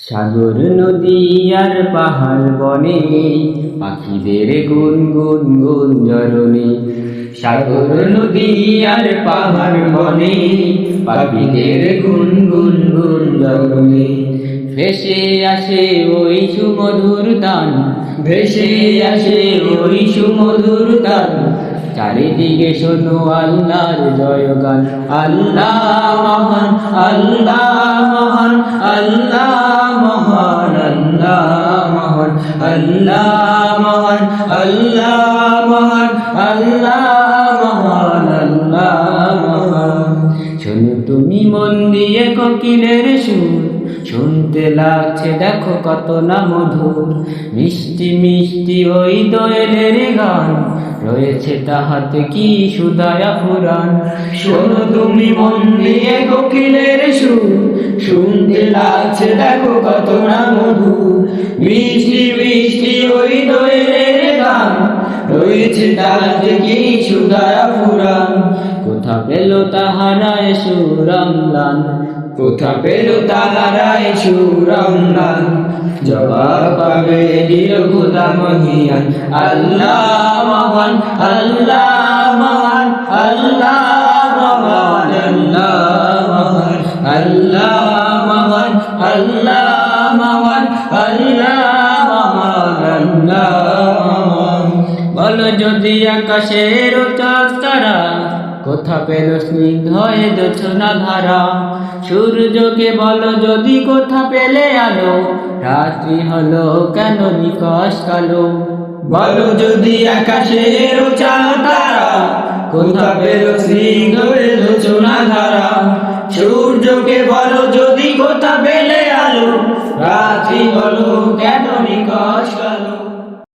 সাগর নদী আর পাহাড় বনে পাখিদের গুনগুন গুঞ্জরণে। সাগর নদী আর পাহাড় বনে পাখিদের গুনগুন গুঞ্জরণে। ভেসে আসে ওই সুমধুর তান, ভেসে আসে ওই সুমধুর তান। চারিদিকে শোনো আল্লাহর জয়গান। আল্লাহ মহান, আল্লাহ মহান, আল্লাহ মহান, আল্লাহ মহান, আল্লাহ মহান, আল্লাহ মহান, আল্লাহ মহান, আল্লাহ মহান। শোনো তুমি মন দিয়ে কোকিলের সুর, শুনতে লাগছে দেখো কত না মধুর। মিষ্টি মিষ্টি ওই দোয়েলের গান, রয়েছে তাহাতে কি সুদয়া পুরাণ। শোনো তুমি মন দিয়ে কোকিলের সুর, শুনতে লাগছে দেখো কত না মধুর। মিষ্টি মিষ্টি ওই দোয়েলের গান, রয়েছে তাহাতে কি সুদয়া পুরাণ। কোথা পেল তাহারায় সুরমলান, কোথা পেল তাহারায় সুরমলান। জবাব পাবে দিল খোদা মহিয়ান। আল্লাহ মহান, আল্লাহ মহান, আল্লাহ মহান, আল্লাহ মহান, আল্লাহ মহান, আল্লাহ মহান, আল্লাহ মহান, আল্লাহ মহান। বলো যদি আকাশের চাঁদ তারা, কোথা পেল স্নিগ্ধ এ জোছনা ধারা। সূর্যকে বলো যদি কোথা পেলে আলো, রাত্রি হলো কেন নিকশ কালো। বলো যদি আকাশের চাঁদ তারা, কোথা পেল স্নিগ্ধ এ জোছনা ধারা। সূর্যকে বলো যদি কোথা পেলে আলো, রাত্রি হলো কেন নিকশ কালো।